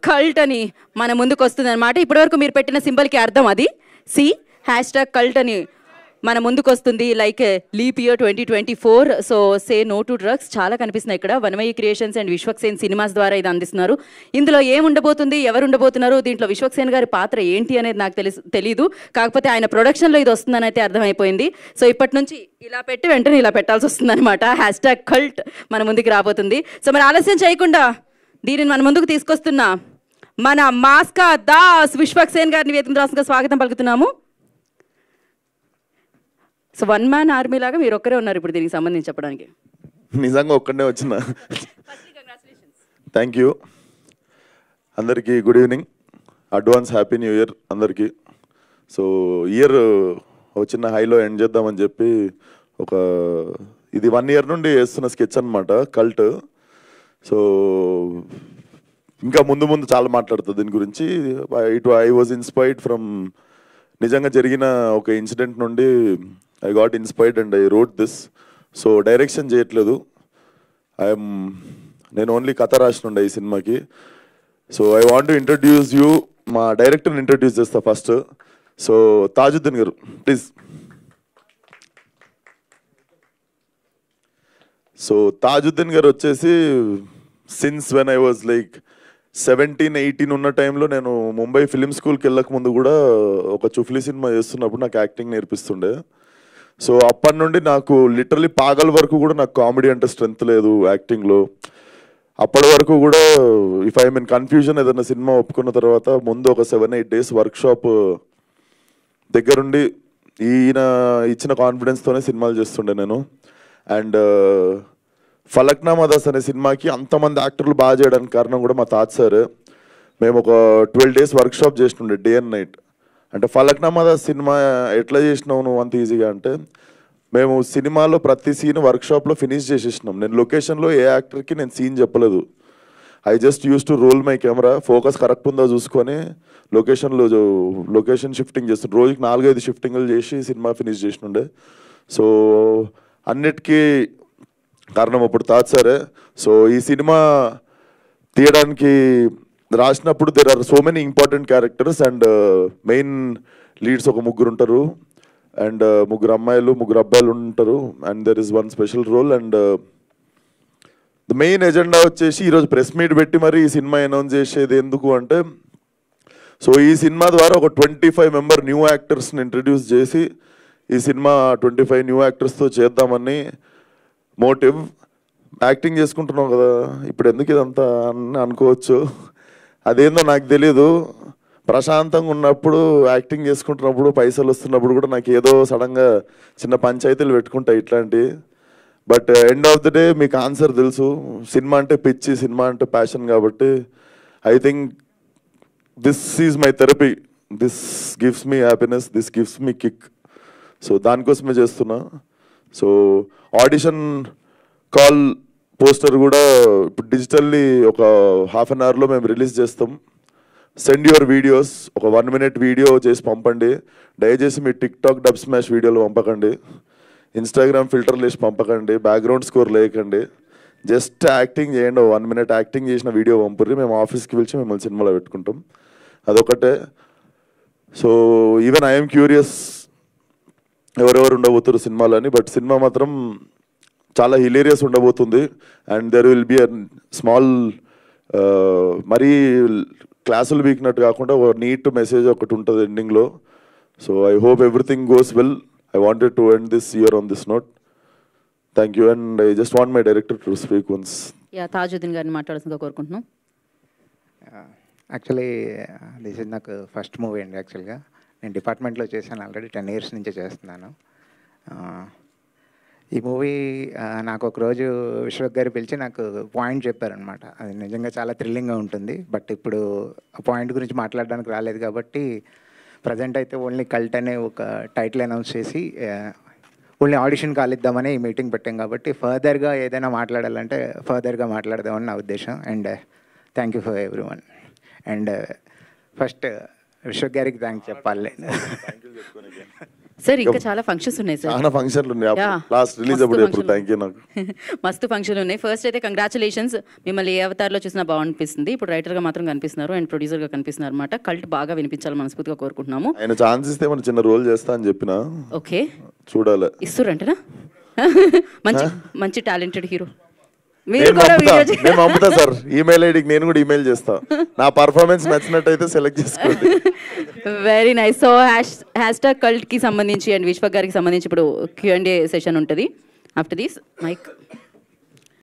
#cult అని మన ముందుకు వస్తుంది అనమాట. ఇప్పటివరకు మీరు పెట్టిన సింబల్కి అర్థం అది. సి #cult అని మన ముందుకు వస్తుంది. Like leap year 2024. So say no to drugs చాలా కనిపిస్తున్నాయి ఇక్కడ. Vanamayi creations and Vishwaksen cinemas ద్వారా ఇది అందిస్తున్నారు. ఇందులో ఏం ఉండబోతుంది, ఎవరు ఉండబోతున్నారు, దీంట్లో విశ్వక్సేన్ గారి పాత్ర ఏంటి అనేది నాకు తెలీదు. కాకపోతే ఆయన ప్రొడక్షన్లో ఇది వస్తుందని అయితే అర్థమైపోయింది. సో ఇప్పటి నుంచి ఇలా పెట్టి వెంటనే ఇలా పెట్టాల్సి వస్తుంది అనమాట. #cult మన ముందుకు రాబోతుంది. సో మరి ఆలస్యం చేయకుండా దీనిని మన ముందుకు తీసుకొస్తున్నా మన మాస్కా దాస్ విశ్వక్సేన్ గారిని వేదిక రాసుగా స్వాగతం పలుకుతున్నాము. సో 1 man ఆర్మీ లాగా మీరు ఒక్కరే ఉన్నారు ఇప్పుడు దీనికి సంబంధించి చెప్పడానికి. నిజంగా ఒక్కడే వచ్చిన. థ్యాంక్ యూ అందరికీ. Good evening, advance happy new year అందరికీ. సో ఇయర్ ఒక చిన్న హైలో ఎండ్ చేద్దామని చెప్పి ఇది 1 year నుండి వేస్తున్న స్కెచ్ అనమాట, కల్ట్. సో ఇంకా ముందు చాలా మాట్లాడుతుంది దీని గురించి. ఐ వాజ్ ఇన్స్పైర్డ్ ఫ్రమ్ నిజంగా జరిగిన ఒక ఇన్సిడెంట్ నుండి I got inspired and I wrote this. So direction చేయట్లేదు, నేను ఓన్లీ కథ రాసినుండే ఈ సినిమాకి. So I want to introduce you, మా డైరెక్టర్ని ఇంట్రడ్యూస్ చేస్తా ఫస్ట్. సో తాజుద్దీన్ గారు ప్లీజ్. సో తాజుద్దీన్ గారు వచ్చేసి since when I was like 17-18 ఉన్న టైంలో నేను ముంబై ఫిలిం స్కూల్కి వెళ్ళక ముందు కూడా ఒక చుఫ్లీ సినిమా చేస్తున్నప్పుడు నాకు యాక్టింగ్ నేర్పిస్తుండే. సో అప్పటి నుండి నాకు లిటరలీ పాగల్ వరకు కూడా నాకు కామెడీ అంటే స్ట్రెంత్ లేదు యాక్టింగ్లో. అప్పటి వరకు కూడా ఇఫ్ ఐ మీన్ కన్ఫ్యూజన్ ఏదైనా సినిమా ఒప్పుకున్న తర్వాత ముందు ఒక 7-8 days వర్క్షాప్ దగ్గరుండి ఈయన ఇచ్చిన కాన్ఫిడెన్స్తోనే సినిమాలు చేస్తుండే నేను. అండ్ ఫలక్నామా దాస్ అనే సినిమాకి అంతమంది యాక్టర్లు బాగా చేయడానికి కారణం కూడా మా తాత సార్. మేము ఒక 12 days వర్క్షాప్ చేస్తుండే డే అండ్ నైట్. అంటే ఫలక్నామా దాస్ సినిమా ఎట్లా చేసినావు నువ్వు అంత ఈజీగా అంటే, మేము సినిమాలో ప్రతి సీన్ వర్క్షాప్లో ఫినిష్ చేసేసినాం. నేను లొకేషన్లో ఏ యాక్టర్కి నేను సీన్ చెప్పలేదు. I just use to roll my camera, focus correct ఉందో చూసుకొని లొకేషన్ షిఫ్టింగ్ చేస్తుండే. రోజుకి 4-5 షిఫ్టింగ్లు చేసి సినిమా ఫినిష్ చేసినుండే. సో అన్నిటికీ కారణం అప్పుడు తాత సారే. సో ఈ సినిమా తీయడానికి రాసినప్పుడు there are so many important characters and main leads ఒక 3 ఉంటారు అండ్ 3 అమ్మాయిలు 3 అబ్బాయిలు ఉంటారు and there is 1 special role. And the main agenda వచ్చేసి ఈరోజు ప్రెస్ మీట్ పెట్టి మరి ఈ సినిమా అనౌన్స్ చేసేది ఎందుకు అంటే, సో ఈ సినిమా ద్వారా ఒక 25 member న్యూ యాక్టర్స్ని ఇంట్రడ్యూస్ చేసి ఈ సినిమా 25 న్యూ యాక్టర్స్తో చేద్దామని మోటివ్. యాక్టింగ్ చేసుకుంటున్నాం కదా ఇప్పుడు ఎందుకు ఇదంతా అని అనుకోవచ్చు, అదేందో నాకు తెలీదు. ప్రశాంతంగా ఉన్నప్పుడు యాక్టింగ్ చేసుకుంటున్నప్పుడు పైసలు వస్తున్నప్పుడు కూడా నాకు ఏదో సడన్గా చిన్న పంచాయతీలు పెట్టుకుంటాయి ఇట్లాంటివి. But end of the day మీకు ఆన్సర్ తెలుసు, సినిమా అంటే పిచ్చి, సినిమా అంటే ప్యాషన్. కాబట్టి I think this is my therapy, this gives me happiness, this gives me kick. So దానికోసమే చేస్తున్నా. సో ఆడిషన్ కాల్ పోస్టర్ కూడా ఇప్పుడు డిజిటల్లీ ఒక 1/2 hourలో మేము రిలీజ్ చేస్తాం. సెండ్ యువర్ వీడియోస్, ఒక 1 minute వీడియో చేసి పంపండి. దయచేసి మీ టిక్టాక్ డబ్ స్మాష్ వీడియోలు పంపకండి, ఇన్స్టాగ్రామ్ ఫిల్టర్లు వేసి పంపకండి, బ్యాక్గ్రౌండ్ స్కోర్ లేకండి. జస్ట్ యాక్టింగ్ చేయండి, 1 minute యాక్టింగ్ చేసిన వీడియో పంపుర్రి, మేము ఆఫీస్కి పిలిచి మిమ్మల్ని సినిమాలో పెట్టుకుంటాం. అదొకటే. సో ఈవెన్ ఐఎమ్ క్యూరియస్ ఎవరెవరు ఉండబోతారు సినిమాలో అని. బట్ సినిమా మాత్రం చాలా హిలేరియస్ ఉండబోతుంది. And there will be a small మరీ క్లాసులు వీక్నట్టు కాకుండా ఒక నీట్ మెసేజ్ ఒకటి ఉంటుంది ఎండింగ్లో. So I hope everything goes well. I wanted to end this year on this note. Thank you. And I just want my director to speak once. Tajuddin గారిని మాట్లాడాల్సిందిగా కోరుకుంటున్నాం. యాక్చువల్లీ దిస్ ఇస్ నాకు first movie అండి. యాక్చువల్గా నేను డిపార్ట్మెంట్లో చేశాను, already 10 years నుంచే చేస్తున్నాను. ఈ మూవీ నాకు ఒకరోజు విశ్వక్ గారు పిలిచి నాకు పాయింట్ చెప్పారనమాట. అది నిజంగా చాలా థ్రిల్లింగ్గా ఉంటుంది. బట్ ఇప్పుడు ఆ పాయింట్ గురించి మాట్లాడడానికి రాలేదు కాబట్టి ప్రజెంట్ అయితే ఓన్లీ కల్ట్ అనే ఒక టైటిల్ అనౌన్స్ చేసి ఓన్లీ ఆడిషన్ కాలిద్దామని ఈ మీటింగ్ పెట్టాం. కాబట్టి ఫర్దర్గా ఏదైనా మాట్లాడాలంటే ఫర్దర్గా మాట్లాడదామని నా ఉద్దేశం. And thank you for everyone. And first Vishwak గారికి థ్యాంక్స్ చెప్పాలి. సార్ ఇంకా చాలా ఫంక్షన్స్ ఉన్నాయి సార్. చాలా ఫంక్షన్లు ఉన్నాయి. Yeah. లాస్ట్ రిలీజ్ మస్తు అప్పుడు ఎప్పుడు function. థ్యాంక్ యూ నాకు. మస్తు ఫంక్షన్లు ఉన్నాయి. ఫస్ట్ అయితే కంగ్రాచులేషన్స్, మిమ్మల్ని ఏ అవతార్లో చూసినా బాగుంటుంది. ఇప్పుడు రైటర్గా మాత్రం కనిపిస్తున్నారు అండ్ ప్రొడ్యూసర్గా కనిపిస్తున్నారు అనమాట. కల్ట్ బాగా వినిపించాలి మనస్ఫూర్తిగా కోరుకుంటున్నాము. ఆయన ఛాన్స్ ఇస్తే మన చిన్న రోల్ చేస్తా అని చెప్పిన. ఓకే, చూడాలి. ఇస్తురంటనా? మంచి మంచి టాలెంటెడ్ హీరో. మీరు నేను కూడా పంపుతా, వీడియో నేను పంపుతా సార్. ఈమెయిల్ ఐడికి నేను కూడా ఈమెయిల్ చేస్తా. నా పర్ఫార్మెన్స్ నచ్చినట్టయితే సెలెక్ట్ చేసుకోండి. Very nice. So hashtag కల్ట్కి సంబంధించి అండ్ విశ్వ గారికి సంబంధించి ఇప్పుడు Q&A సెషన్ ఉంటుంది. After this mic